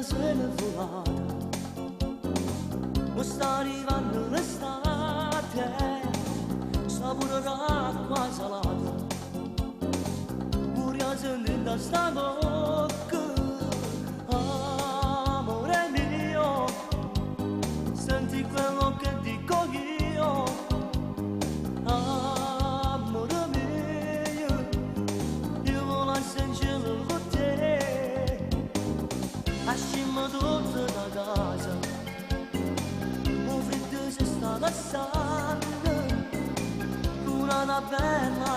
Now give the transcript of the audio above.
sole volata, o sta arrivando l'estate, saporerà acqua salata, curiosa da sta bocca, amore mio, senti quello che dico io, amore mio, io voglio sentire con te, lasciami tutto da casa, un freddo si sta passando, una bella